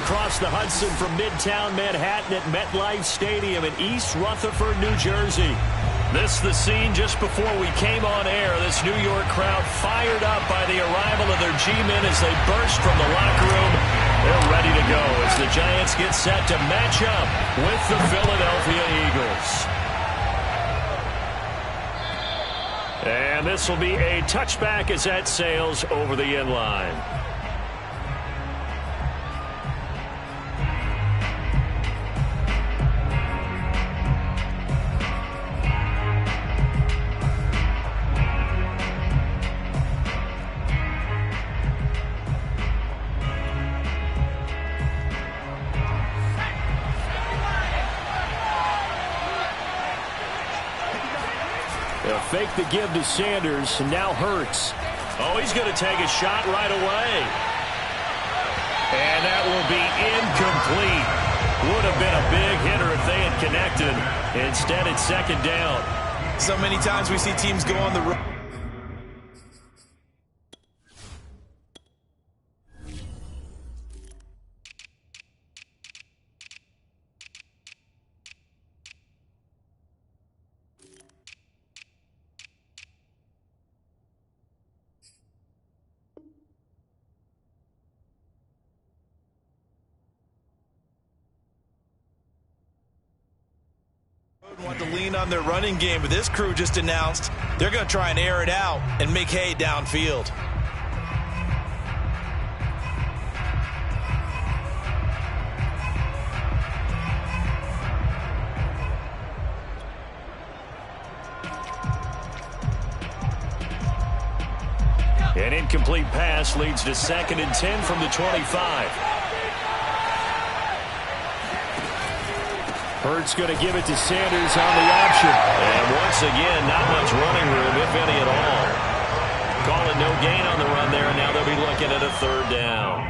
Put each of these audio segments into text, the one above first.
across the Hudson from Midtown Manhattan at MetLife Stadium in East Rutherford, New Jersey. This is the scene just before we came on air. This New York crowd fired up by the arrival of their G-men as they burst from the locker room. They're ready to go as the Giants get set to match up with the Philadelphia Eagles. And this will be a touchback as that sails over the end line. They'll fake the give to Sanders, and now Hurts. Oh, he's going to take a shot right away. And that will be incomplete. Would have been a big hitter if they had connected. Instead, it's second down. So many times we see teams go on the road. Want to lean on their running game, but this crew just announced they're going to try and air it out and make hay downfield. An incomplete pass leads to 2nd and 10 from the 25. Hurts going to give it to Sanders on the option. And once again, not much running room, if any at all. Call it no gain on the run there, and now they'll be looking at a 3rd down.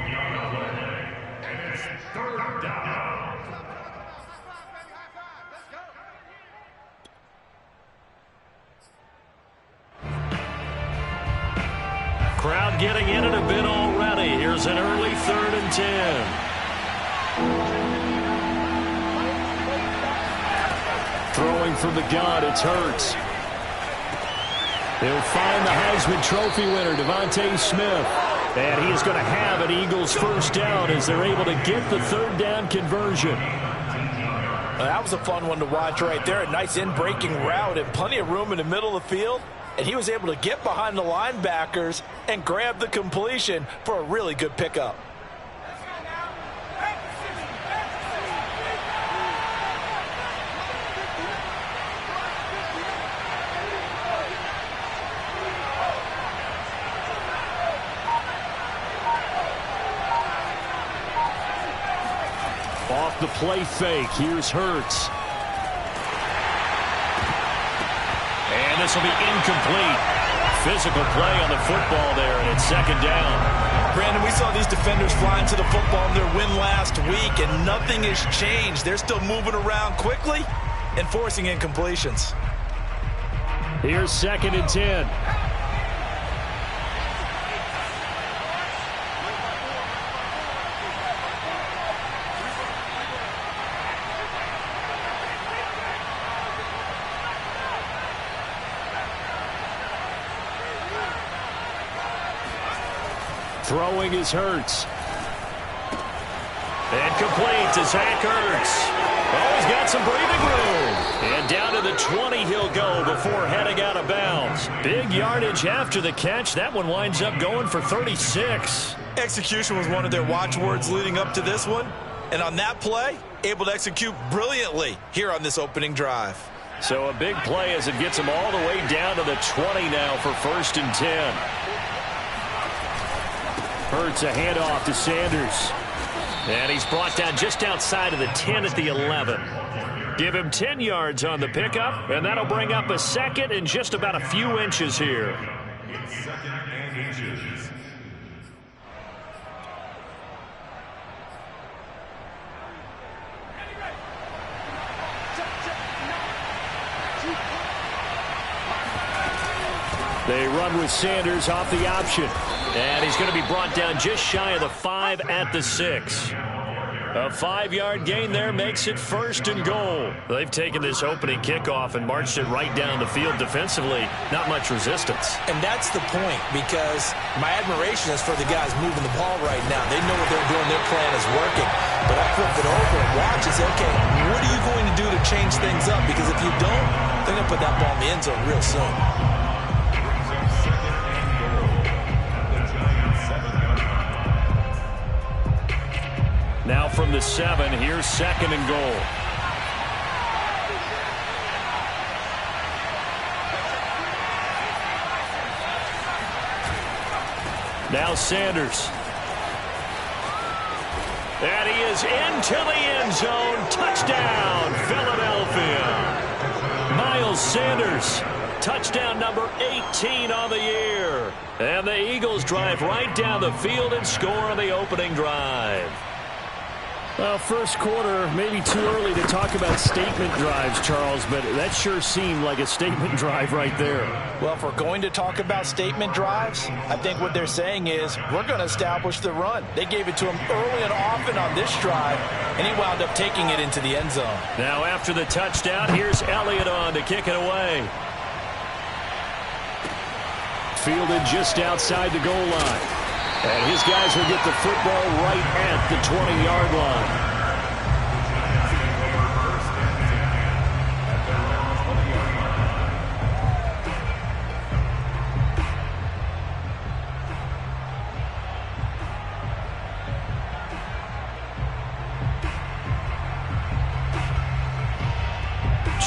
Crowd getting in it a bit already. Here's an early 3rd and 10. Throwing from the gun, it's Hurts. He'll find the Heisman Trophy winner, Devontae Smith. And he is going to have an Eagles 1st down as they're able to get the 3rd down conversion. That was a fun one to watch right there. A nice in-breaking route and plenty of room in the middle of the field. And he was able to get behind the linebackers and grab the completion for a really good pickup. Off the play fake, here's Hurts. And this will be incomplete. Physical play on the football there, and it's 2nd down. Brandon, we saw these defenders flying to the football in their win last week, and nothing has changed. They're still moving around quickly and forcing incompletions. Here's 2nd and 10. Throwing is Hurts. And complete to Zach Ertz. Oh, he's got some breathing room. And down to the 20 he'll go before heading out of bounds. Big yardage after the catch. That one winds up going for 36. Execution was one of their watchwords leading up to this one. And on that play, able to execute brilliantly here on this opening drive. So a big play as it gets them all the way down to the 20 now for 1st and 10. Hurts a handoff to Sanders. And he's brought down just outside of the 10 at the 11. Give him 10 yards on the pickup, and that'll bring up a 2nd and just about a few inches here. It's 2nd and inches. They run with Sanders off the option. And he's going to be brought down just shy of the 5 at the 6. A 5-yard gain there makes it 1st and goal. They've taken this opening kickoff and marched it right down the field defensively. Not much resistance. And that's the point, because my admiration is for the guys moving the ball right now. They know what they're doing. Their plan is working. But I flip it over and watch and say, okay, what are you going to do to change things up? Because if you don't, they're going to put that ball in the end zone real soon. Now from the 7, here's 2nd and goal. Now Sanders. And he is into the end zone. Touchdown, Philadelphia. Miles Sanders. Touchdown number 18 on the year. And the Eagles drive right down the field and score on the opening drive. Well, first quarter, maybe too early to talk about statement drives, Charles, but that sure seemed like a statement drive right there. Well, if we're going to talk about statement drives, I think what they're saying is we're going to establish the run. They gave it to him early and often on this drive, and he wound up taking it into the end zone. Now after the touchdown, here's Elliott on to kick it away. Fielded just outside the goal line. And his guys will get the football right at the 20-yard line.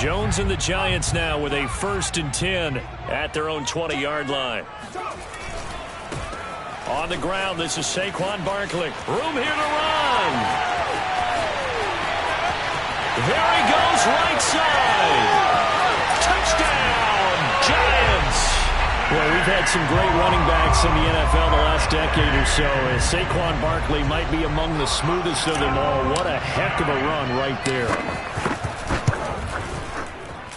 Jones and the Giants now with a 1st and 10 at their own 20-yard line. On the ground, this is Saquon Barkley. Room here to run. There he goes, right side. Touchdown, Giants. Well, we've had some great running backs in the NFL the last decade or so, and Saquon Barkley might be among the smoothest of them all. What a heck of a run right there.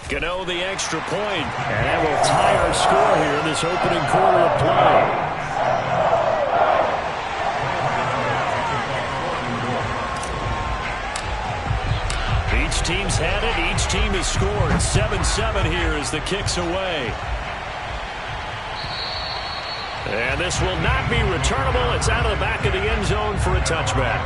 Gano the extra point, and that will tie our score here in this opening quarter of play. Each team's had it. Each team has scored. 7-7 here as the kick's away. And this will not be returnable. It's out of the back of the end zone for a touchback.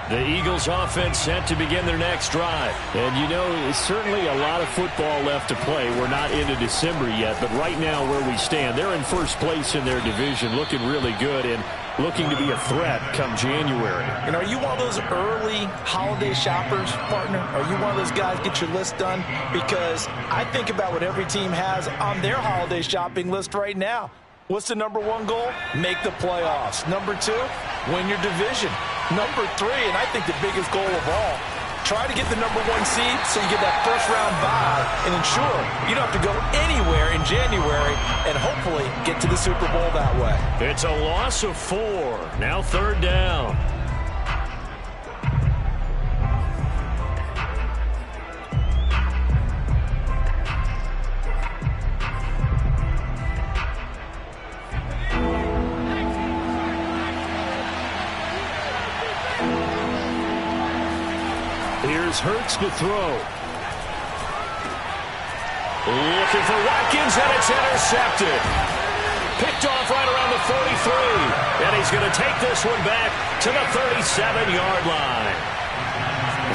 The Eagles offense set to begin their next drive. And you know, it's certainly a lot of football left to play. We're not into December yet, but right now where we stand, they're in first place in their division, looking really good and looking to be a threat come January. And are you one of those early holiday shoppers, partner? Are you one of those guys get your list done? Because I think about what every team has on their holiday shopping list right now. What's the number 1 goal? Make the playoffs. Number 2, win your division. Number 3, and I think the biggest goal of all, try to get the number 1 seed so you get that first-round bye and ensure you don't have to go anywhere in January and hopefully get to the Super Bowl that way. It's a loss of 4. Now 3rd down. Here's Hurts to throw. Looking for Watkins, and it's intercepted. Picked off right around the 43. And he's going to take this one back to the 37-yard line.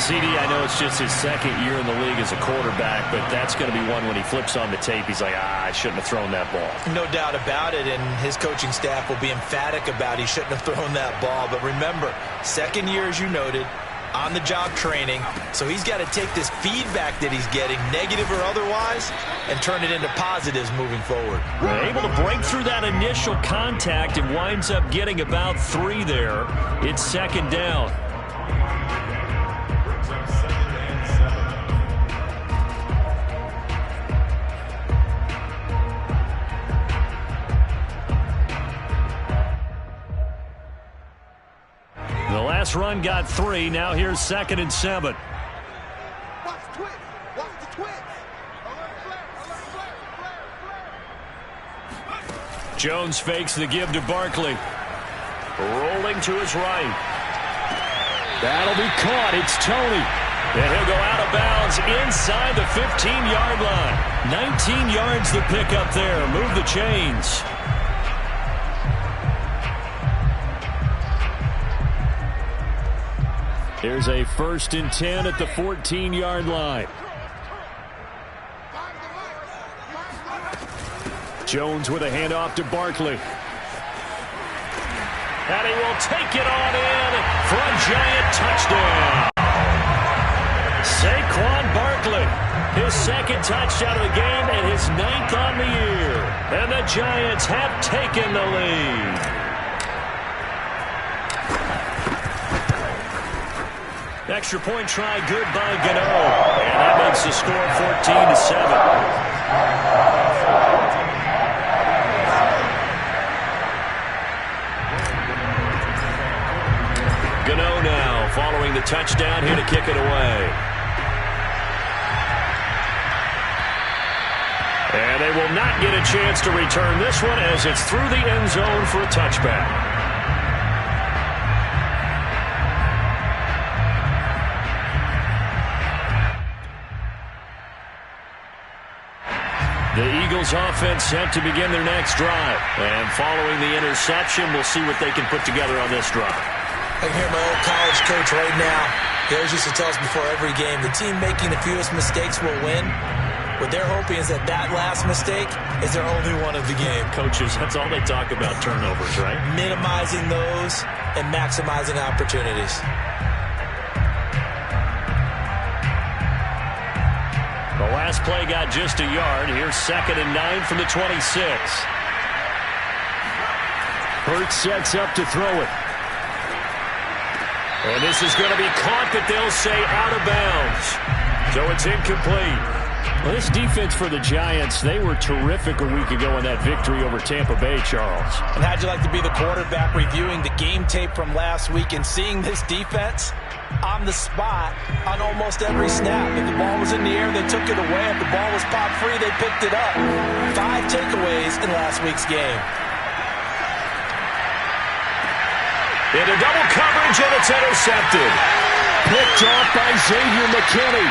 CD, I know it's just his 2nd year in the league as a quarterback, but that's going to be one when he flips on the tape. He's like, I shouldn't have thrown that ball. No doubt about it, and his coaching staff will be emphatic about he shouldn't have thrown that ball. But remember, 2nd year, as you noted, on-the-job training, so he's got to take this feedback that he's getting, negative or otherwise, and turn it into positives moving forward. Able to break through that initial contact and winds up getting about 3 there. It's 2nd down. The Last run got 3. Now here's 2nd and 7. Jones fakes the give to Barkley. Rolling to his right. That'll be caught. It's Tony. And he'll go out of bounds inside the 15-yard line. 19 yards the pickup there. Move the chains. Here's a 1st and 10 at the 14-yard line. Jones with a handoff to Barkley. And he will take it on in for a Giant touchdown. Saquon Barkley, his 2nd touchdown of the game and his 9th on the year. And the Giants have taken the lead. Extra point try good by Gano. And that makes the score 14-7. Gano now following the touchdown here to kick it away. And they will not get a chance to return this one as it's through the end zone for a touchback. The Eagles offense set to begin their next drive. And following the interception, we'll see what they can put together on this drive. I can hear my old college coach right now. He always used to tell us before every game, the team making the fewest mistakes will win. What they're hoping is that last mistake is their only one of the game. Coaches, that's all they talk about, turnovers, right? Minimizing those and maximizing opportunities. The last play got just a yard. Here's 2nd and 9 from the 26. Hurts sets up to throw it. And this is going to be caught, but they'll say out of bounds. So it's incomplete. Well, this defense for the Giants, they were terrific a week ago in that victory over Tampa Bay, Charles. And how'd you like to be the quarterback reviewing the game tape from last week and seeing this defense on the spot on almost every snap? If the ball was in the air, they took it away. If the ball was pop free, they picked it up. 5 takeaways in last week's game. Into double coverage, and it's intercepted. Picked off by Xavier McKinney.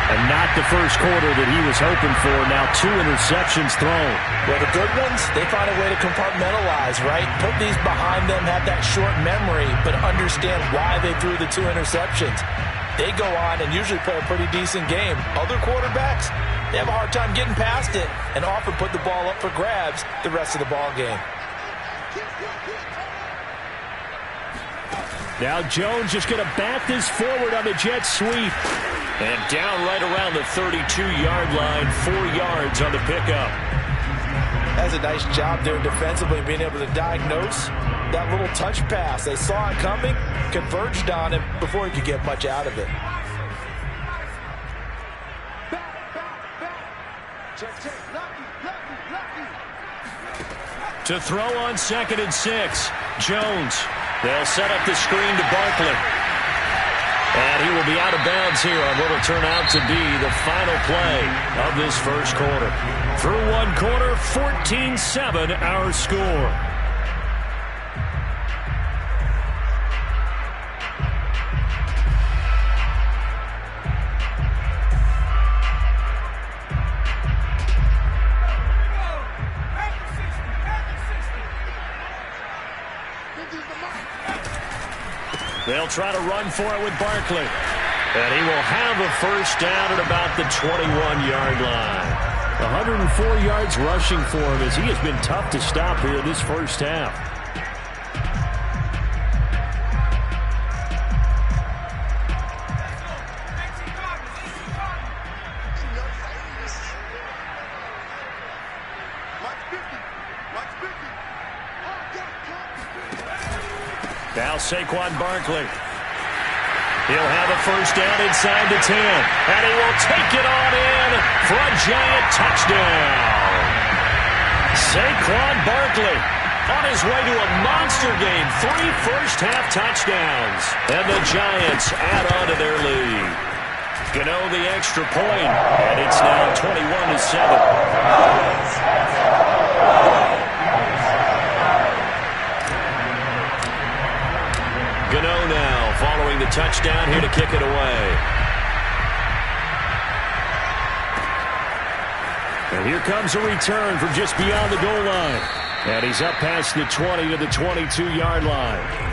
And not the first quarter that he was hoping for. Now 2 interceptions thrown. Well, the good ones, they find a way to compartmentalize, right? Put these behind them, have that short memory, but understand why they threw the 2 interceptions. They go on and usually play a pretty decent game. Other quarterbacks, they have a hard time getting past it and often put the ball up for grabs the rest of the ball game. Now Jones just going to bat this forward on the jet sweep. And down right around the 32-yard line, 4 yards on the pickup. That's a nice job there defensively, being able to diagnose that little touch pass. They saw it coming, converged on him before he could get much out of it. To throw on 2nd and 6, Jones. They'll set up the screen to Barkley. And he will be out of bounds here on what will turn out to be the final play of this first quarter. Through one quarter, 14-7 our score. They'll try to run for it with Barkley. And he will have a first down at about the 21-yard line. 104 yards rushing for him as he has been tough to stop here this first half. Now Saquon Barkley. He'll have a first down inside the 10. And he will take it on in for a Giant touchdown. Saquon Barkley on his way to a monster game. 3 first-half touchdowns. And the Giants add on to their lead. Gano the extra point, and it's now 21-7. Gano now following the touchdown here to kick it away. And here comes a return from just beyond the goal line. And he's up past the 20 to the 22-yard line.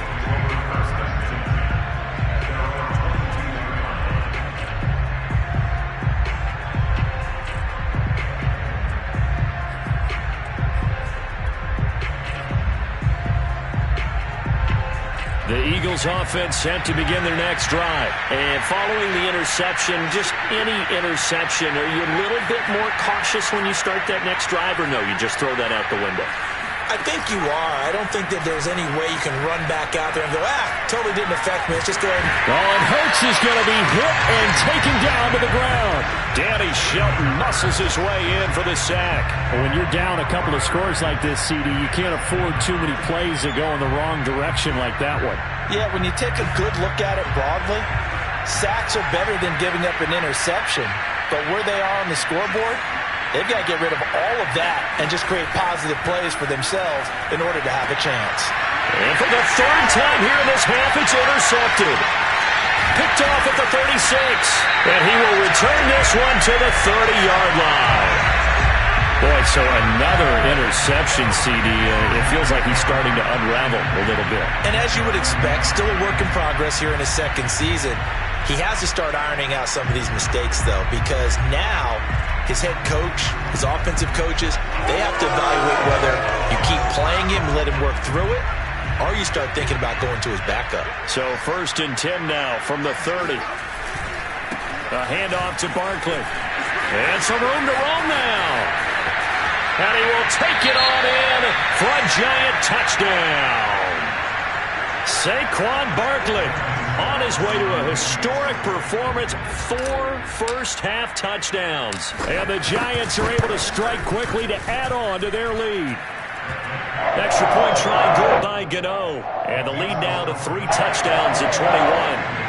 The Eagles offense set to begin their next drive. And following the interception, just any interception, are you a little bit more cautious when you start that next drive, or no, you just throw that out the window? I think you are. I don't think that there's any way you can run back out there and go, totally didn't affect me. Let's just go ahead and... Oh, and Hurts is going to be hit and taken down to the ground. Danny Shelton muscles his way in for the sack. When you're down a couple of scores like this, CD, you can't afford too many plays that go in the wrong direction like that one. Yeah, when you take a good look at it broadly, sacks are better than giving up an interception. But where they are on the scoreboard, they've got to get rid of all of that and just create positive plays for themselves in order to have a chance. And for the third time here in this half, it's intercepted. Picked off at the 36. And he will return this one to the 30-yard line. Boy, so another interception, CD. It feels like he's starting to unravel a little bit. And as you would expect, still a work in progress here in his second season. He has to start ironing out some of these mistakes, though, because now his head coach, his offensive coaches, they have to evaluate whether you keep playing him and let him work through it, or you start thinking about going to his backup. So 1st and 10 now from the 30. A handoff to Barkley. And some room to roam now. And he will take it on in for a giant touchdown. Saquon Barkley on his way to a historic performance. 4 first-half touchdowns. And the Giants are able to strike quickly to add on to their lead. Extra point try good by Gano. And the lead now to 3 touchdowns at 21.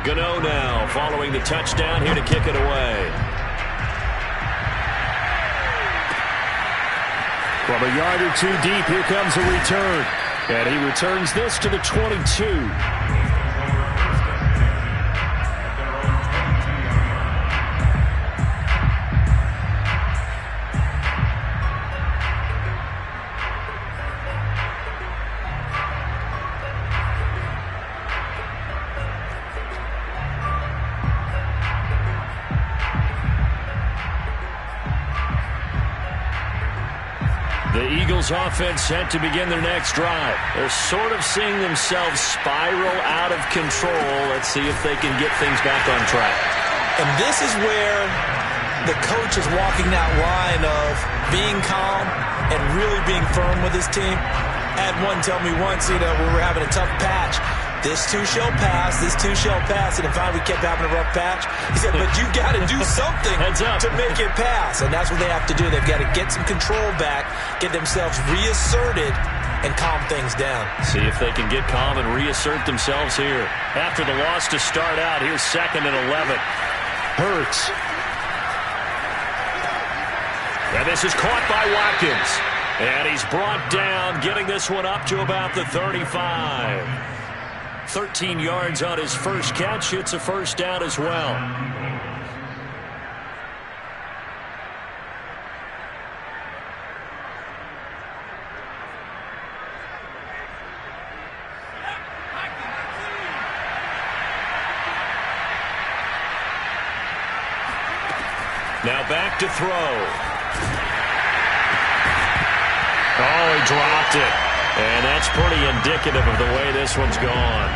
Gano now following the touchdown here to kick it away. From a yard or two deep, here comes a return. And he returns this to the 22. The Eagles offense set to begin their next drive. They're sort of seeing themselves spiral out of control. Let's see if they can get things back on track. And this is where the coach is walking that line of being calm and really being firm with his team. Had one tell me once, we were having a tough patch. This too shall pass, this too shall pass. And in fact, we kept having a rough patch. He said, but you got to do something to make it pass. And that's what they have to do. They've got to get some control back, get themselves reasserted, and calm things down. See if they can get calm and reassert themselves here. After the loss to start out, here's 2nd and 11. Hurts. And this is caught by Watkins. And he's brought down, getting this one up to about the 35. 13 yards on his first catch. It's a first down as well. Now back to throw. Oh, he dropped it. And that's pretty indicative of the way this one's gone.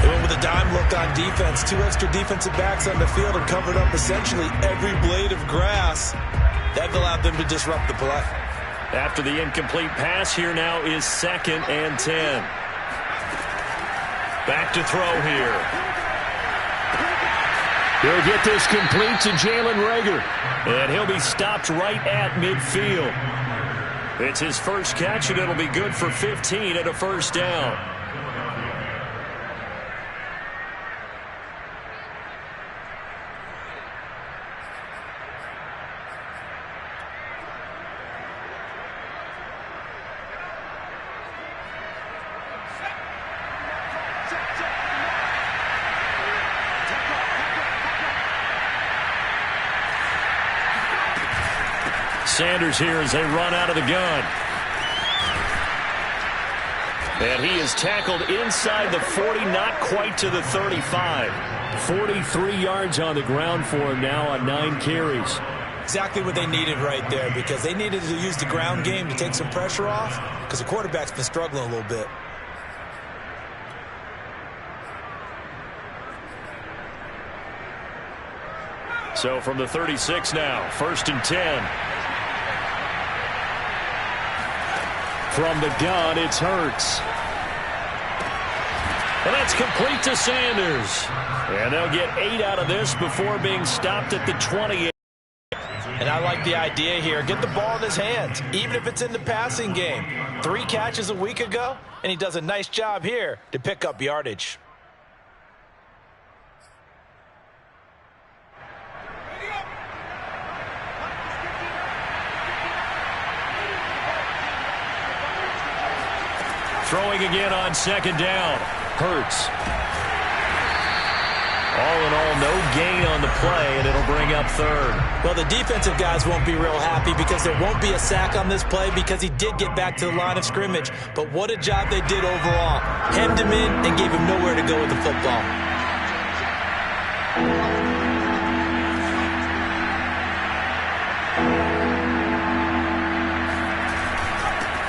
They went with a dime look on defense. 2 extra defensive backs on the field and covered up essentially every blade of grass. That allowed them to disrupt the play. After the incomplete pass, here now is 2nd and 10. Back to throw here. He'll get this complete to Jalen Reagor, and he'll be stopped right at midfield. It's his first catch, and it'll be good for 15 and a first down. Sanders here as they run out of the gun. And he is tackled inside the 40, not quite to the 35. 43 yards on the ground for him now on 9 carries. Exactly what they needed right there, because they needed to use the ground game to take some pressure off, because the quarterback's been struggling a little bit. So from the 36 now, 1st and 10. From the gun, it's Hurts. And that's complete to Sanders. And they'll get 8 out of this before being stopped at the 28. And I like the idea here. Get the ball in his hands, even if it's in the passing game. 3 catches a week ago, and he does a nice job here to pick up yardage. Throwing again on 2nd down. Hurts. All in all, no gain on the play, and it'll bring up 3rd. Well, the defensive guys won't be real happy because there won't be a sack on this play because he did get back to the line of scrimmage. But what a job they did overall. Hemmed him in and gave him nowhere to go with the football.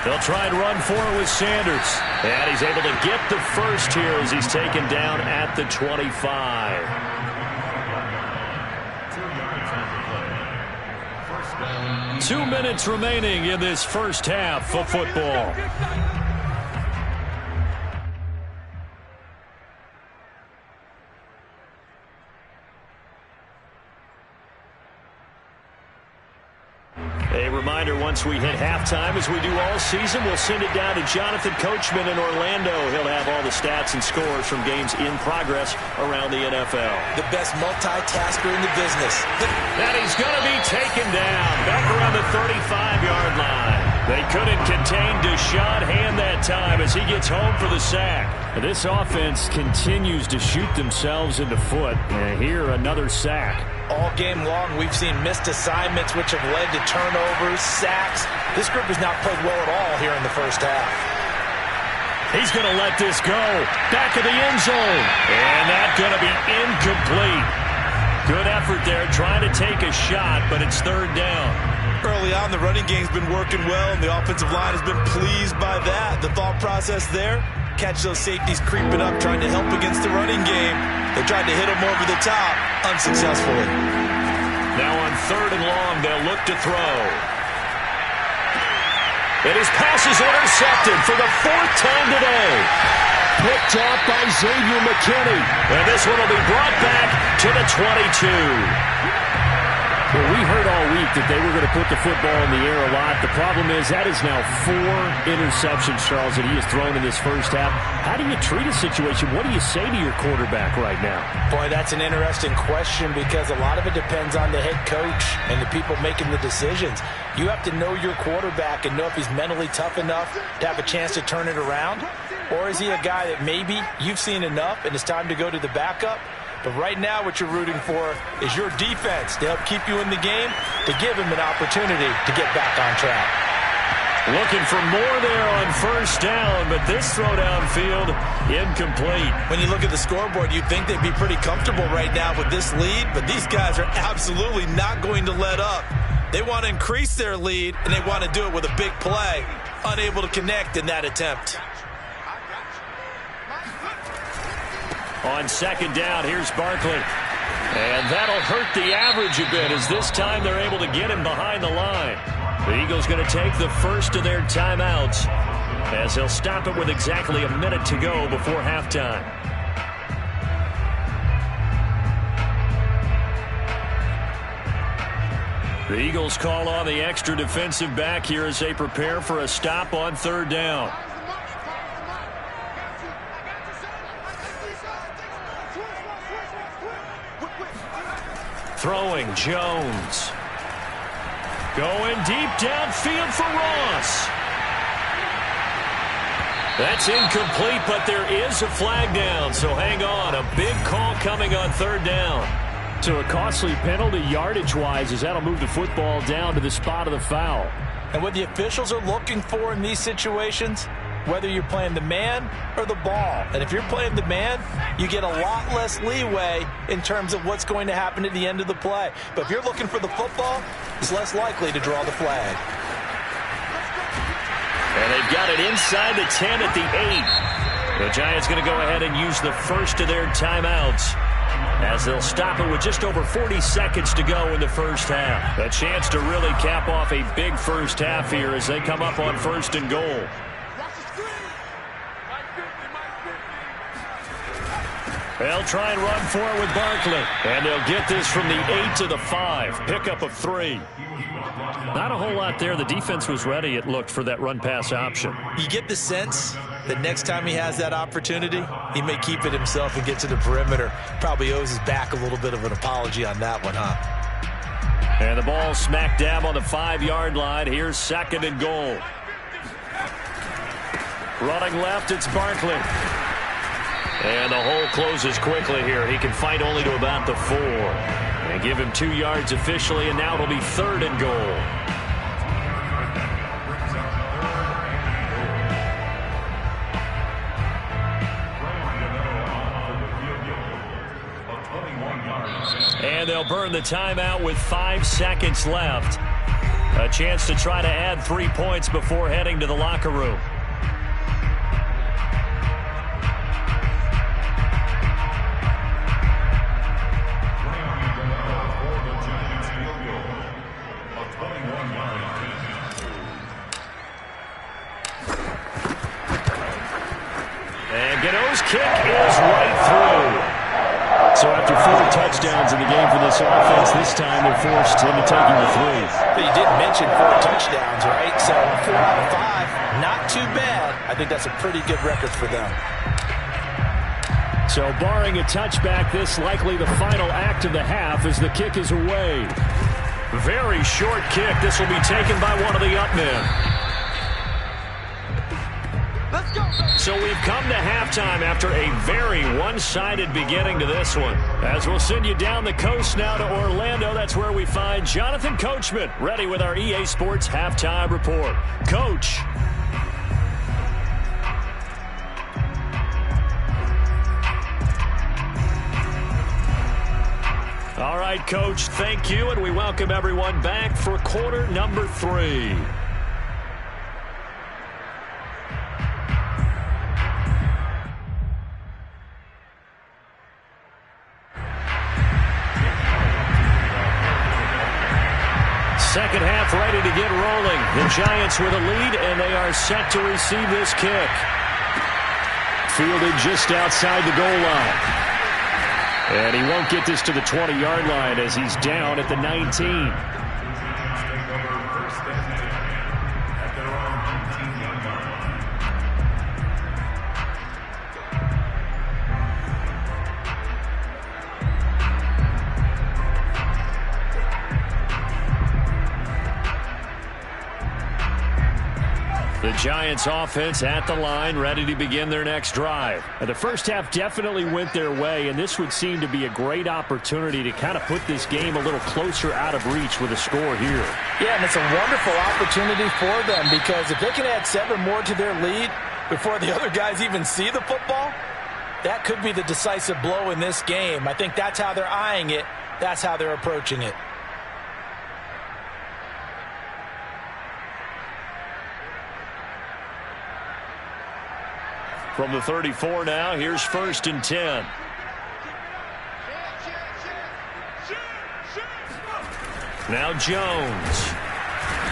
They'll try and run for it with Sanders. And he's able to get the first here as he's taken down at the 25. 2 minutes remaining in this first half of football. A reminder, once we hit halftime, as we do all season, we'll send it down to Jonathan Coachman in Orlando. He'll have all the stats and scores from games in progress around the NFL. The best multitasker in the business. And he's going to be taken down back around the 35-yard line. They couldn't contain Deshaun Hand that time as he gets home for the sack. This offense continues to shoot themselves in the foot. And here, another sack. All game long, we've seen missed assignments, which have led to turnovers, sacks. This group has not played well at all here in the first half. He's going to let this go. Back of the end zone. And that's going to be incomplete. Good effort there, trying to take a shot, but it's 3rd down. Early on, the running game's been working well, and the offensive line has been pleased by that. The thought process there, catch those safeties creeping up, trying to help against the running game. They tried to hit him over the top, unsuccessfully. Now on 3rd and long, they'll look to throw. And his pass is intercepted for the 4th time today. Picked off by Xavier McKinney. And this one will be brought back to the 22. Well, we heard all week that they were going to put the football in the air a lot. The problem is that is now 4 interceptions, Charles, that he has thrown in this first half. How do you treat a situation? What do you say to your quarterback right now? Boy, that's an interesting question because a lot of it depends on the head coach and the people making the decisions. You have to know your quarterback and know if he's mentally tough enough to have a chance to turn it around. Or is he a guy that maybe you've seen enough and it's time to go to the backup? But right now what you're rooting for is your defense to help keep you in the game, to give him an opportunity to get back on track. Looking for more there on 1st down, but this throw downfield incomplete. When you look at the scoreboard, you'd think they'd be pretty comfortable right now with this lead, but these guys are absolutely not going to let up. They want to increase their lead, and they want to do it with a big play. Unable to connect in that attempt. On 2nd down, here's Barkley. And that'll hurt the average a bit as this time they're able to get him behind the line. The Eagles going to take the first of their timeouts as they'll stop it with exactly a minute to go before halftime. The Eagles call on the extra defensive back here as they prepare for a stop on third down. Throwing Jones. Going deep downfield for Ross. That's incomplete, but there is a flag down, so hang on. A big call coming on third down. So a costly penalty yardage-wise as that'll move the football down to the spot of the foul. And what the officials are looking for in these situations, whether you're playing the man or the ball. And if you're playing the man, you get a lot less leeway in terms of what's going to happen at the end of the play. But if you're looking for the football, it's less likely to draw the flag. And they've got it inside the 10 at the 8. The Giants going to go ahead and use the first of their timeouts as they'll stop it with just over 40 seconds to go in the first half. A chance to really cap off a big first half here as they come up on first and goal. They'll try and run for it with Barkley. And they'll get this from the 8 to the 5. Pickup of 3. Not a whole lot there. The defense was ready, it looked, for that run-pass option. You get the sense that next time he has that opportunity, he may keep it himself and get to the perimeter. Probably owes his back a little bit of an apology on that one, huh? And the ball smack dab on the 5-yard line. Here's second and goal. Running left, it's Barkley. And the hole closes quickly here. He can fight only to about the 4. And give him 2 yards officially, and now it'll be third and goal. And they'll burn the timeout with 5 seconds left. A chance to try to add 3 points before heading to the locker room. Kick is right through. So after 4 touchdowns in the game for this offense, this time they're forced into taking the 3. But you did mention 4 touchdowns, right? So 4 out of 5, not too bad. I think that's a pretty good record for them. So barring a touchback, this likely the final act of the half as the kick is away. Very short kick. This will be taken by one of the up men. So we've come to halftime after a very one-sided beginning to this one. As we'll send you down the coast now to Orlando, that's where we find Jonathan Coachman ready with our EA Sports Halftime Report. Coach. All right, Coach, thank you, and we welcome everyone back for quarter number 3. Second half ready to get rolling. The Giants with a lead, and they are set to receive this kick. Fielded just outside the goal line. And he won't get this to the 20-yard line as he's down at the 19. The Giants offense at the line, ready to begin their next drive. And the first half definitely went their way, and this would seem to be a great opportunity to kind of put this game a little closer out of reach with a score here. Yeah, and it's a wonderful opportunity for them because if they can add 7 more to their lead before the other guys even see the football, that could be the decisive blow in this game. I think that's how they're eyeing it. That's how they're approaching it. From the 34 now, here's first and 10. Now Jones.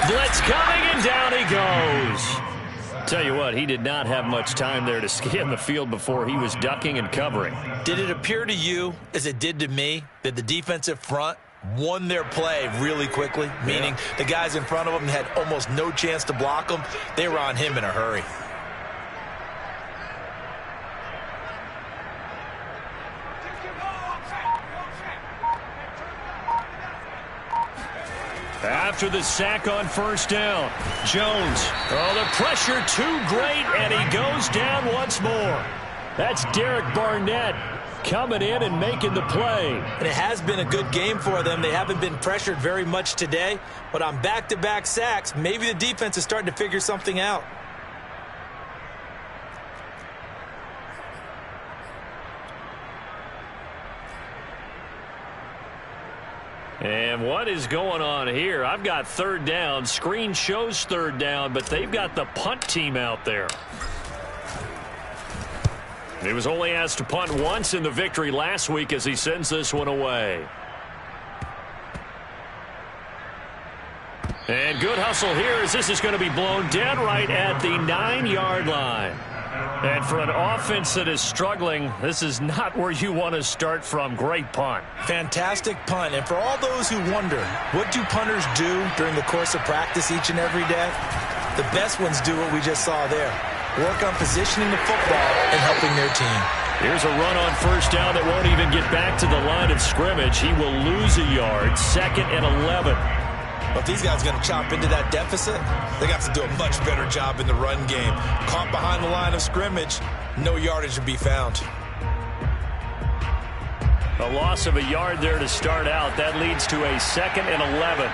Blitz coming, and down he goes. Tell you what, he did not have much time there to scan the field before he was ducking and covering. Did it appear to you, as it did to me, that the defensive front won their play really quickly, meaning the guys in front of them had almost no chance to block them. They were on him in a hurry. After the sack on first down, Jones. Oh, the pressure too great, and he goes down once more. That's Derek Barnett coming in and making the play. And it has been a good game for them. They haven't been pressured very much today, but on back-to-back sacks, maybe the defense is starting to figure something out. And what is going on here? I've got third down. Screen shows third down, but they've got the punt team out there. He was only asked to punt once in the victory last week as he sends this one away. And good hustle here as this is going to be blown dead right at the 9-yard line. And for an offense that is struggling, this is not where you want to start from. Great punt. Fantastic punt. And for all those who wonder, what do punters do during the course of practice each and every day? The best ones do what we just saw there. Work on positioning the football and helping their team. Here's a run on first down that won't even get back to the line of scrimmage. He will lose a yard. 2nd and 11. But if these guys are going to chop into that deficit, they got to do a much better job in the run game. Caught behind the line of scrimmage, no yardage to be found. A loss of a yard there to start out. That leads to a 2nd and 11.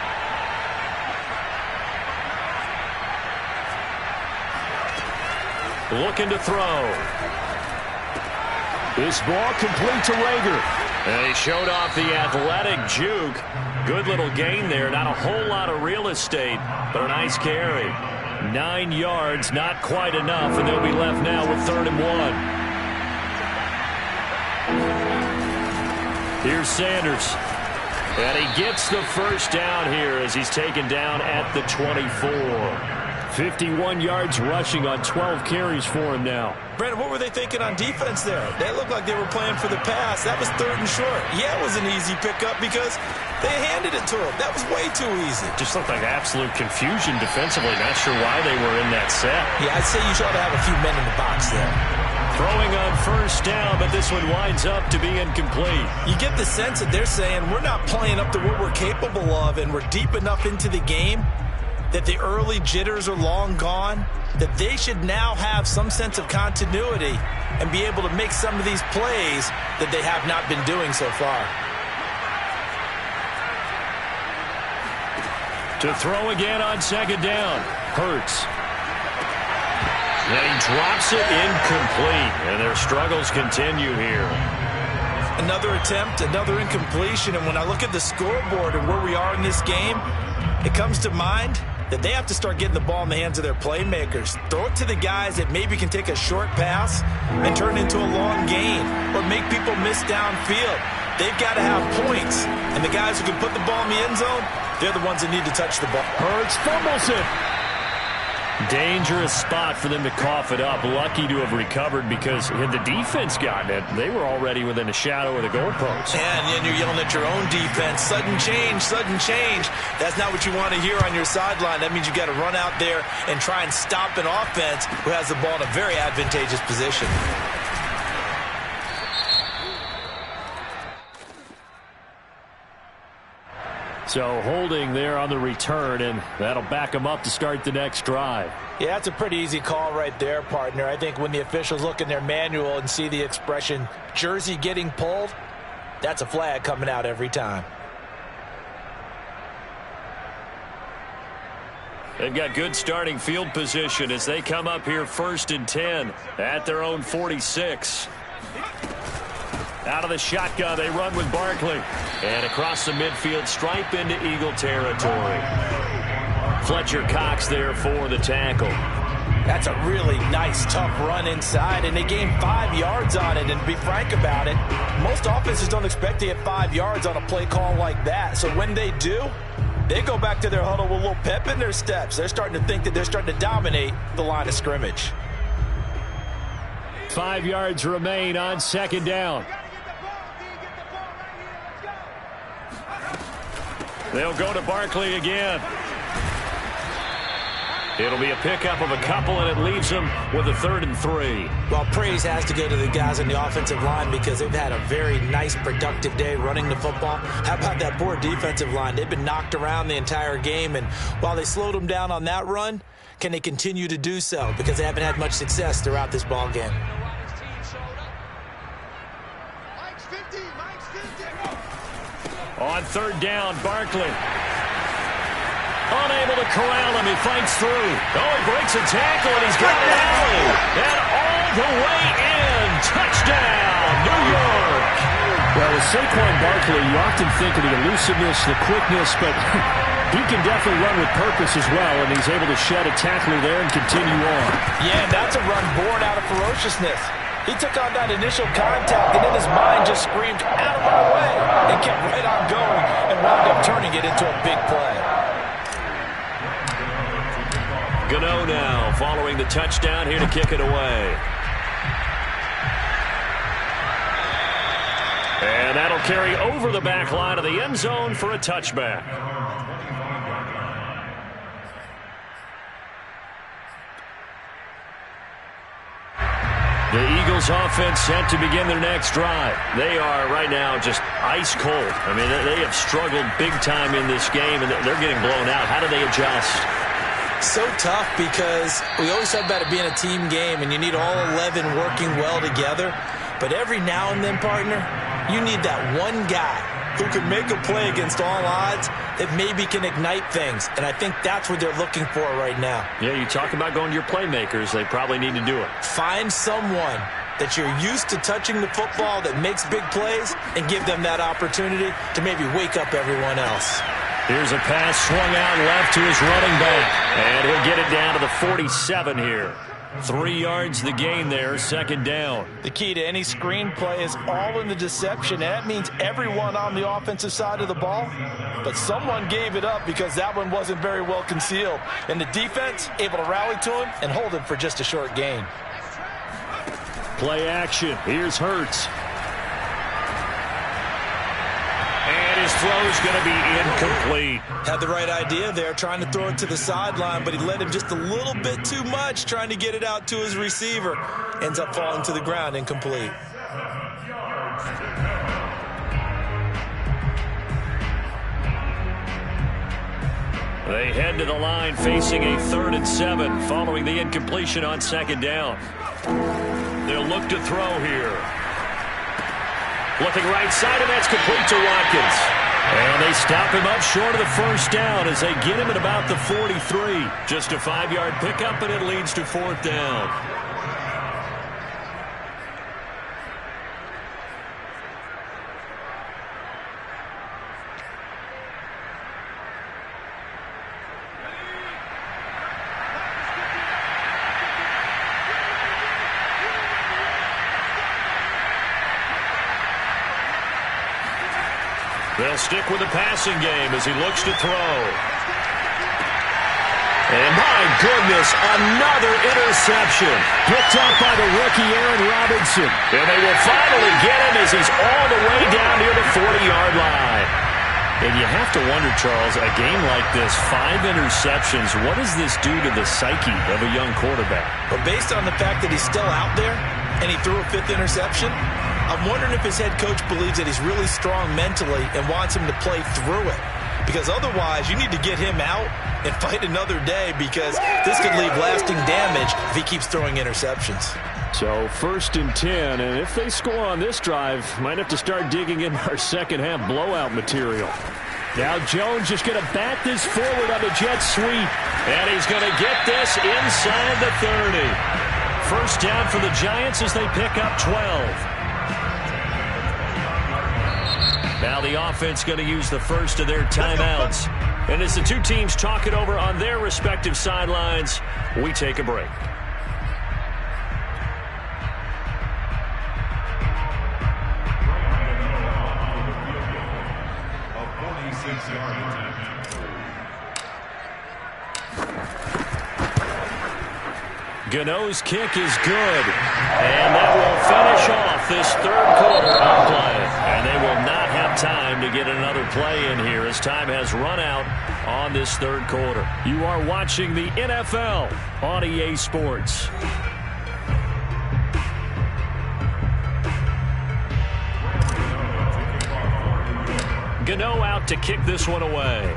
Looking to throw. This ball complete to Rager. And he showed off the athletic juke. Good little gain there. Not a whole lot of real estate, but a nice carry. 9 yards, not quite enough, and they'll be left now with 3rd and 1. Here's Sanders. And he gets the first down here as he's taken down at the 24. 51 yards rushing on 12 carries for him now. Brandon, what were they thinking on defense there? They looked like they were playing for the pass. That was 3rd and short. Yeah, it was an easy pickup because they handed it to him. That was way too easy. Just looked like absolute confusion defensively. Not sure why they were in that set. Yeah, I'd say you ought to have a few men in the box there. Throwing on first down, but this one winds up to be incomplete. You get the sense that they're saying we're not playing up to what we're capable of, and we're deep enough into the game that the early jitters are long gone, that they should now have some sense of continuity and be able to make some of these plays that they have not been doing so far. To throw again on 2nd down. Hurts. And he drops it incomplete, and their struggles continue here. Another attempt, another incompletion, and when I look at the scoreboard and where we are in this game, it comes to mind that they have to start getting the ball in the hands of their playmakers. Throw it to the guys that maybe can take a short pass and turn it into a long gain or make people miss downfield. They've got to have points, and the guys who can put the ball in the end zone, they're the ones that need to touch the ball. Hurts fumbles it. Dangerous spot for them to cough it up. Lucky to have recovered because had the defense gotten it, they were already within a shadow of the goalpost. And then you're yelling at your own defense. Sudden change, sudden change. That's not what you want to hear on your sideline. That means you got to run out there and try and stop an offense who has the ball in a very advantageous position. So holding there on the return, and that'll back them up to start the next drive. Yeah, that's a pretty easy call right there, partner. I think when the officials look in their manual and see the expression jersey getting pulled, that's a flag coming out every time. They've got good starting field position as they come up here 1st and 10 at their own 46. Out of the shotgun, they run with Barkley. And across the midfield, stripe into Eagle territory. Fletcher Cox there for the tackle. That's a really nice, tough run inside, and they gained 5 yards on it. And to be frank about it, most offenses don't expect to get 5 yards on a play call like that. So when they do, they go back to their huddle with a little pep in their steps. They're starting to think that they're starting to dominate the line of scrimmage. 5 yards remain on 2nd down. They'll go to Barkley again. It'll be a pickup of a couple, and it leaves them with a 3rd and 3. Well, praise has to go to the guys on the offensive line because they've had a very nice, productive day running the football. How about that poor defensive line? They've been knocked around the entire game, and while they slowed them down on that run, can they continue to do so? Because they haven't had much success throughout this ball game. On 3rd down, Barkley. Unable to corral him. He fights through. Oh, he breaks a tackle, and he's got an alley. And all the way in. Touchdown, New York. Well, with Saquon Barkley, you often think of the elusiveness, the quickness, but he can definitely run with purpose as well, and he's able to shed a tackler there and continue on. Yeah, that's a run born out of ferociousness. He took on that initial contact, and in his mind just screamed, out of my way, and kept right on going and wound up turning it into a big play. Gano now following the touchdown here to kick it away. And that'll carry over the back line of the end zone for a touchback. The Eagles offense set to begin their next drive. They are right now just ice cold. I mean, they have struggled big time in this game, and they're getting blown out. How do they adjust? So tough because we always talk about it being a team game, and you need all 11 working well together. But every now and then, partner, you need that one guy who can make a play against all odds that maybe can ignite things. And I think that's what they're looking for right now. Yeah, you talk about going to your playmakers. They probably need to do it. Find someone that you're used to touching the football that makes big plays and give them that opportunity to maybe wake up everyone else. Here's a pass swung out left to his running back. And he'll get it down to the 47 here. 3 yards the gain there, 2nd down. The key to any screen play is all in the deception. And that means everyone on the offensive side of the ball. But someone gave it up because that one wasn't very well concealed. And the defense able to rally to him and hold him for just a short gain. Play action. Here's Hurts. And his throw's going to be incomplete. Had the right idea there, trying to throw it to the sideline, but he led him just a little bit too much, trying to get it out to his receiver. Ends up falling to the ground, incomplete. They head to the line facing a 3rd and 7 following the incompletion on 2nd down. They'll look to throw here. Looking right side, and that's complete to Watkins. And they stop him up short of the 1st down as they get him at about the 43. Just a 5-yard pickup, and it leads to 4th down. They'll stick with the passing game as he looks to throw. And my goodness, another interception. Picked up by the rookie Aaron Robinson. And they will finally get him as he's all the way down near the 40-yard line. And you have to wonder, Charles, a game like this, 5 interceptions, what does this do to the psyche of a young quarterback? Well, based on the fact that he's still out there and he threw a 5th interception, I'm wondering if his head coach believes that he's really strong mentally and wants him to play through it. Because otherwise, you need to get him out and fight another day because this could leave lasting damage if he keeps throwing interceptions. So 1st and 10, and if they score on this drive, might have to start digging in our second-half blowout material. Now Jones just going to bat this forward on the jet sweep. And he's going to get this inside the 30. 1st down for the Giants as they pick up 12. Now the offense going to use the first of their timeouts. And as the two teams talk it over on their respective sidelines, we take a break. Gano's kick is good. And that will finish off this 3rd quarter of play. And they will not have about time to get another play in here as time has run out on this third quarter. You are watching the NFL on EA Sports. Gano out to kick this one away.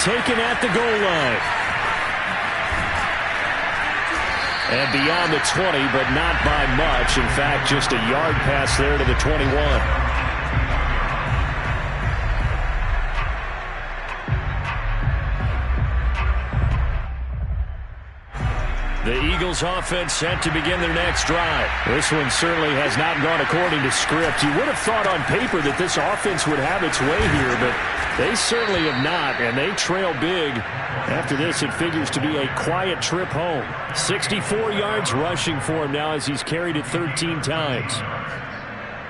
Taken at the goal line. And beyond the 20, but not by much. In fact, just a yard pass there to the 21. The Eagles offense set to begin their next drive. This one certainly has not gone according to script. You would have thought on paper that this offense would have its way here, but they certainly have not, and they trail big. After this, it figures to be a quiet trip home. 64 yards rushing for him now as he's carried it 13 times.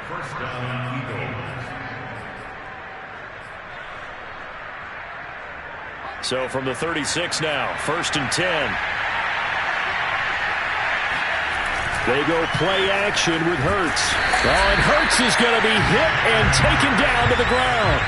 First down, Eagles. So from the 36 now, 1st and 10. They go play action with Hurts. Oh, and Hurts is going to be hit and taken down to the ground.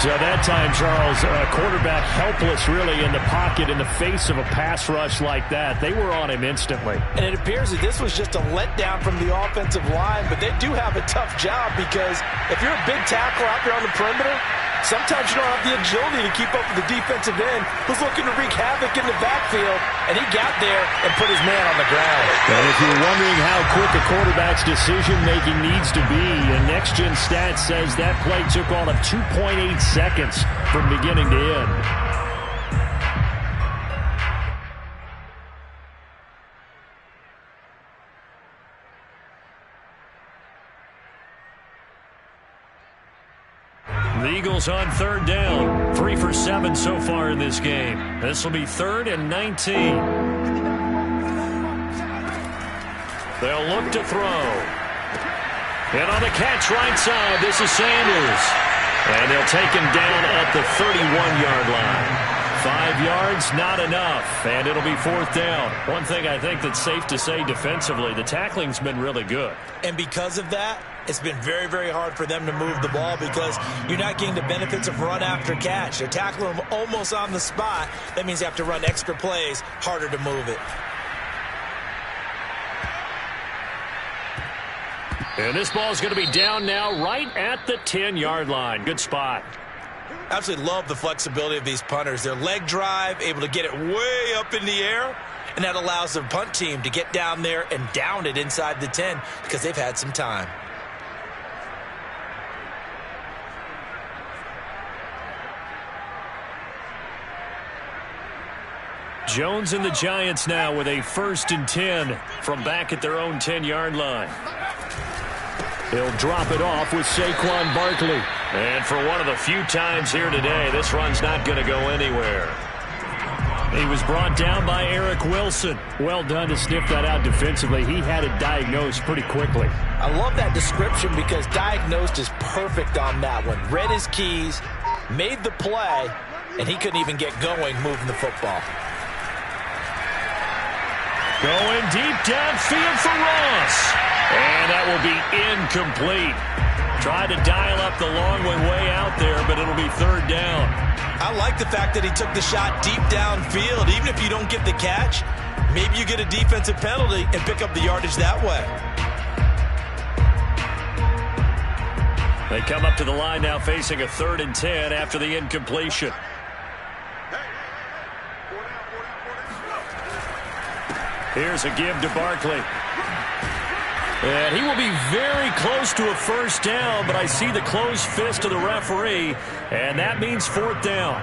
So that time, Charles, quarterback helpless really in the pocket in the face of a pass rush like that. They were on him instantly. And it appears that this was just a letdown from the offensive line, but they do have a tough job because if you're a big tackle out there on the perimeter, sometimes you don't have the agility to keep up with the defensive end who's looking to wreak havoc in the backfield, and he got there and put his man on the ground. And if you're wondering how quick a quarterback's decision-making needs to be, and Next Gen Stats says that play took all of 2.8 seconds from beginning to end. The Eagles on 3rd down. 3 for 7 so far in this game. This will be 3rd and 19. They'll look to throw. And on the catch right side, this is Sanders. And they'll take him down at the 31-yard line. 5 yards, not enough, and it'll be 4th down. One thing I think that's safe to say defensively, the tackling's been really good. And because of that, it's been very, very hard for them to move the ball because you're not getting the benefits of run after catch. They're tackling them almost on the spot. That means you have to run extra plays, harder to move it. And this ball's going to be down now right at the 10-yard line. Good spot. Absolutely love the flexibility of these punters. Their leg drive, able to get it way up in the air, and that allows their punt team to get down there and down it inside the 10 because they've had some time. Jones and the Giants now with a 1st and 10 from back at their own 10-yard line. He'll drop it off with Saquon Barkley. And for one of the few times here today, this run's not going to go anywhere. He was brought down by Eric Wilson. Well done to sniff that out defensively. He had it diagnosed pretty quickly. I love that description because diagnosed is perfect on that one. Read his keys, made the play, and he couldn't even get going moving the football. Going deep downfield for Ross. And that will be incomplete. Tried to dial up the long one way out there, but it'll be 3rd down. I like the fact that he took the shot deep downfield. Even if you don't get the catch, maybe you get a defensive penalty and pick up the yardage that way. They come up to the line now facing a 3rd and 10 after the incompletion. Here's a give to Barkley. And he will be very close to a 1st down, but I see the closed fist of the referee, and that means 4th down.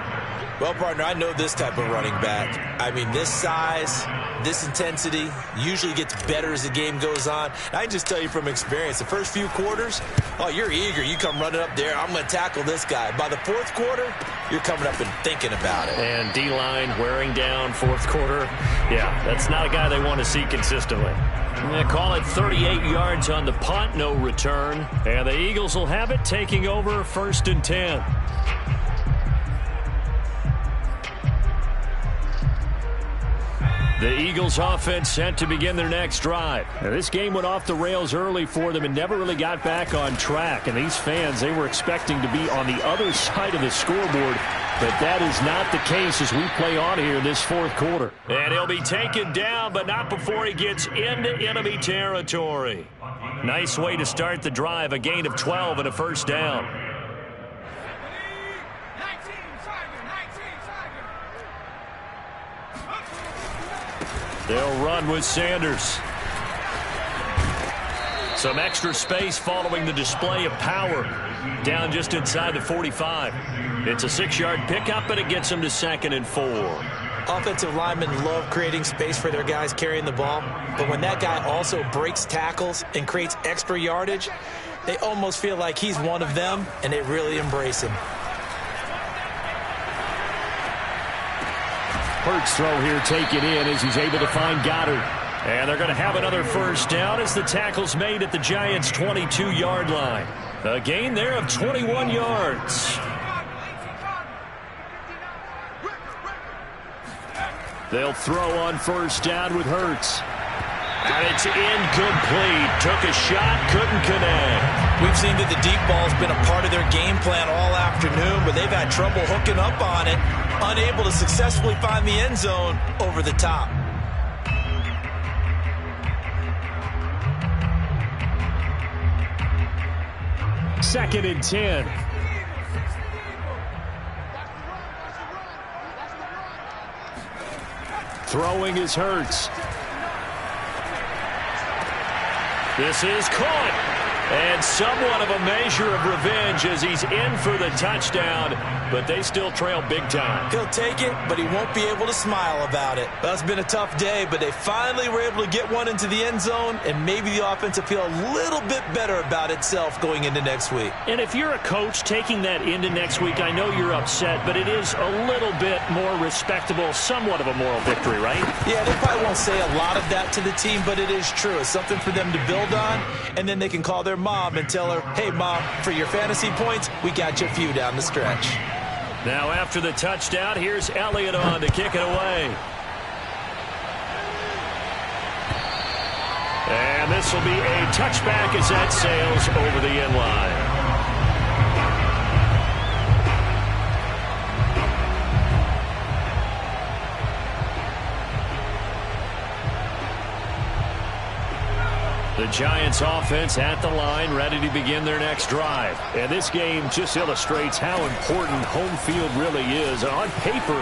Well, partner, I know this type of running back. I mean, this size, this intensity usually gets better as the game goes on. I can just tell you from experience, the first few quarters, oh, you're eager. You come running up there, I'm going to tackle this guy. By the 4th quarter, you're coming up and thinking about it. And D-line wearing down 4th quarter. Yeah, that's not a guy they want to see consistently. They call it 38 yards on the punt, no return. And the Eagles will have it taking over 1st and 10. The Eagles offense set to begin their next drive. Now, this game went off the rails early for them and never really got back on track. And these fans, they were expecting to be on the other side of the scoreboard. But that is not the case as we play on here in this fourth quarter. And he'll be taken down, but not before he gets into enemy territory. Nice way to start the drive, a gain of 12 and a first down. They'll run with Sanders. Some extra space following the display of power. Down just inside the 45. It's a 6-yard pickup, and it gets them to 2nd and 4. Offensive linemen love creating space for their guys carrying the ball. But when that guy also breaks tackles and creates extra yardage, they almost feel like he's one of them, and they really embrace him. Hurts throw here taken in as he's able to find Goddard. And they're going to have another first down as the tackle's made at the Giants' 22-yard line. A gain there of 21 yards. They'll throw on first down with Hurts. And it's incomplete. Took a shot, couldn't connect. We've seen that the deep ball's been a part of their game plan all afternoon, but they've had trouble hooking up on it, unable to successfully find the end zone over the top. Second and 10. Throwing is Hurts. This is caught. And somewhat of a measure of revenge as he's in for the touchdown, but they still trail big time. He'll take it, but he won't be able to smile about it. That's been a tough day, but they finally were able to get one into the end zone, and maybe the offense will feel a little bit better about itself going into next week. And if you're a coach taking that into next week, I know you're upset, but it is a little bit more respectable, somewhat of a moral victory, right? Yeah, they probably won't say a lot of that to the team, but it is true. It's something for them to build on, and then they can call their mom and tell her, hey, Mom, for your fantasy points, we got you a few down the stretch. Now after the touchdown, here's Elliott on to kick it away. And this will be a touchback as that sails over the end line. The Giants offense at the line, ready to begin their next drive. And this game just illustrates how important home field really is. On paper,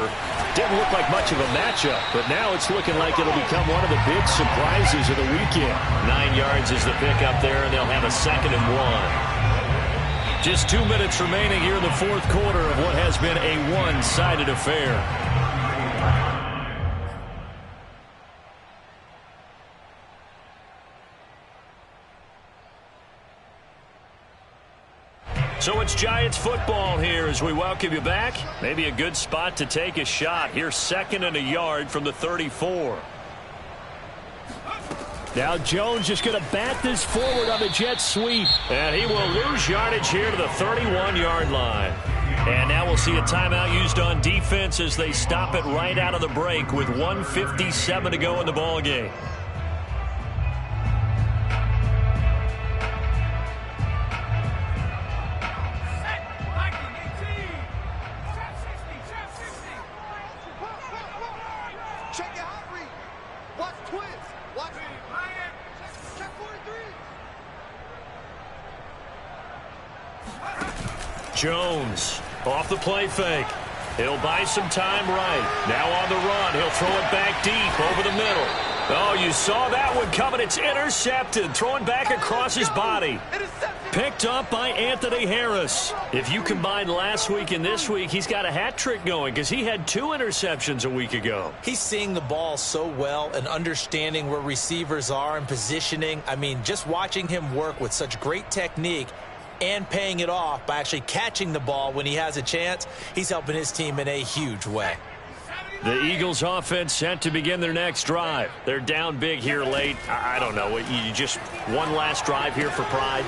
didn't look like much of a matchup, but now it's looking like it'll become one of the big surprises of the weekend. 9 yards is the pickup there, and they'll have a 2nd and 1. Just 2 minutes remaining here in the fourth quarter of what has been a one-sided affair. So it's Giants football here as we welcome you back. Maybe a good spot to take a shot. Here's 2nd and a yard from the 34. Now Jones just going to bat this forward on the jet sweep. And he will lose yardage here to the 31-yard line. And now we'll see a timeout used on defense as they stop it right out of the break with 1:57 to go in the ballgame. Jones off the play fake. He'll buy some time right. Now on the run. He'll throw it back deep over the middle. Oh, you saw that one coming. It's intercepted. Throwing back across his body. Picked up by Anthony Harris. If you combine last week and this week, he's got a hat trick going because he had 2 interceptions a week ago. He's seeing the ball so well and understanding where receivers are and positioning. I mean, just watching him work with such great technique and paying it off by actually catching the ball when he has a chance, he's helping his team in a huge way. The Eagles offense set to begin their next drive. They're down big here late. I don't know. You just one last drive here for pride?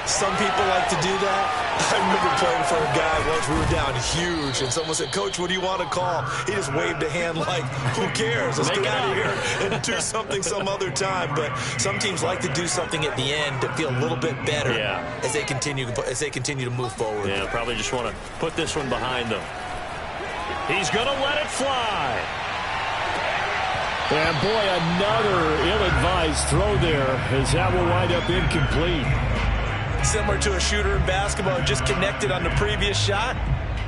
Some people like to do that. I remember playing for a guy once. We were down huge, and someone said, "Coach, what do you want to call?" He just waved a hand like, who cares? Let's get out of here and do something some other time. But some teams like to do something at the end to feel a little bit better as they continue to move forward. Yeah, probably just want to put this one behind them. He's going to let it fly. And boy, another ill-advised throw there, as that will wind up incomplete. Similar to a shooter in basketball, just connected on the previous shot.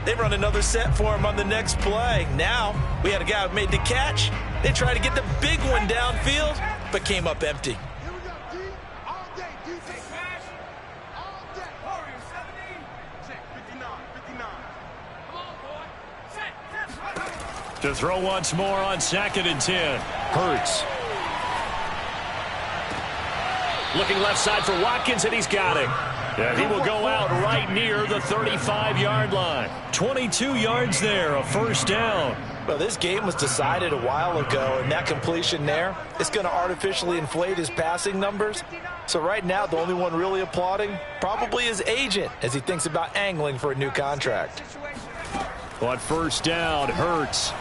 They run another set for him on the next play. Now, we had a guy who made the catch. They tried to get the big one downfield, but came up empty. To throw once more on 2nd and 10. Hurts. Looking left side for Watkins, and he's got it. And he will go out right near the 35-yard line. 22 yards there, a first down. Well, this game was decided a while ago, and that completion there, it's going to artificially inflate his passing numbers. So right now, the only one really applauding probably his agent as he thinks about angling for a new contract. On first down, Hurts.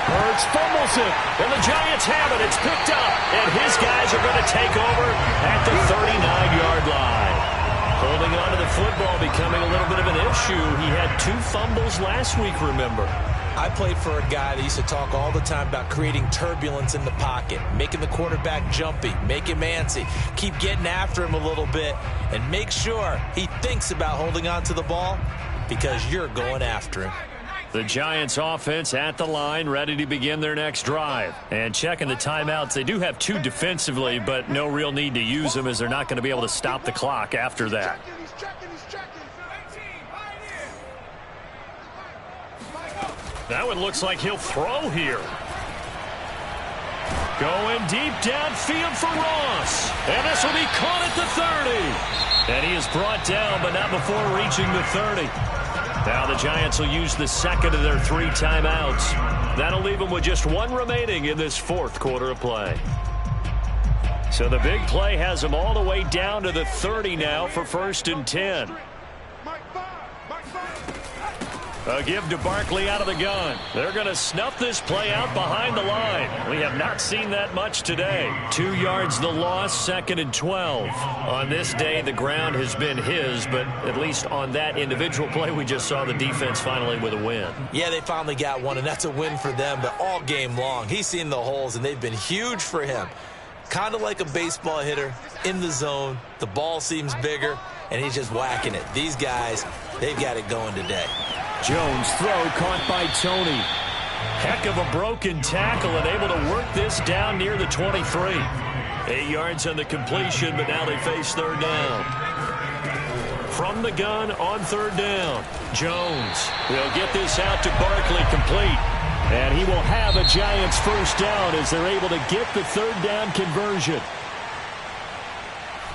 Hurts fumbles it, and the Giants have it. It's picked up, and his guys are going to take over at the 39-yard line. Holding on to the football becoming a little bit of an issue. He had 2 fumbles last week, remember. I played for a guy that used to talk all the time about creating turbulence in the pocket, making the quarterback jumpy, make him antsy, keep getting after him a little bit, and make sure he thinks about holding on to the ball because you're going after him. The Giants offense at the line, ready to begin their next drive. And checking the timeouts, they do have 2 defensively, but no real need to use them as they're not going to be able to stop the clock after that. That one looks like he'll throw here. Going deep downfield for Ross. And this will be caught at the 30. And he is brought down, but not before reaching the 30. Now the Giants will use the second of their 3 timeouts. That'll leave them with just 1 remaining in this 4th quarter of play. So the big play has them all the way down to the 30 now for 1st and 10. A give to Barkley out of the gun. They're going to snuff this play out behind the line. We have not seen that much today. 2 yards the loss, 2nd and 12. On this day, the ground has been his, but at least on that individual play, we just saw the defense finally with a win. Yeah, they finally got one, and that's a win for them, but all game long, he's seen the holes, and they've been huge for him. Kind of like a baseball hitter in the zone. The ball seems bigger, and he's just whacking it. These guys, they've got it going today. Jones throw caught by Tony. Heck of a broken tackle and able to work this down near the 23. 8 yards on the completion, but now they face 3rd down. From the gun on 3rd down, Jones will get this out to Barkley complete. And he will have a Giants first down as they're able to get the 3rd down conversion.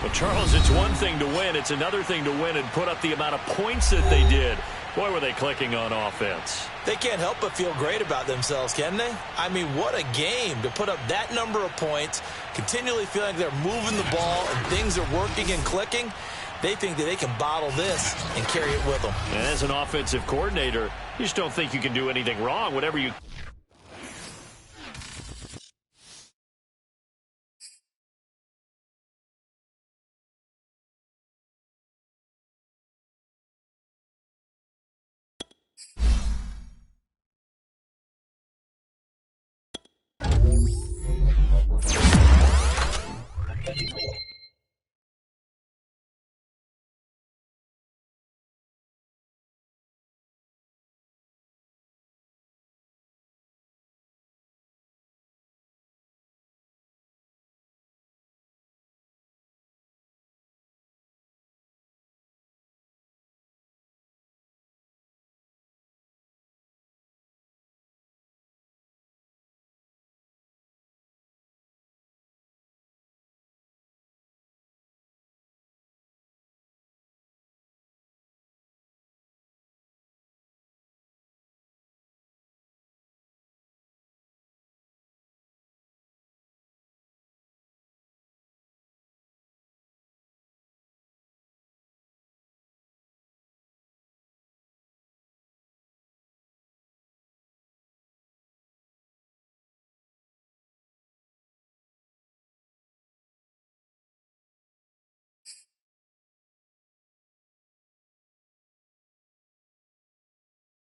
Well, Charles, it's one thing to win. It's another thing to win and put up the amount of points that they did. Boy, were they clicking on offense. They can't help but feel great about themselves, can they? I mean, what a game to put up that number of points, continually feeling like they're moving the ball and things are working and clicking. They think that they can bottle this and carry it with them. And as an offensive coordinator, you just don't think you can do anything wrong. Whatever you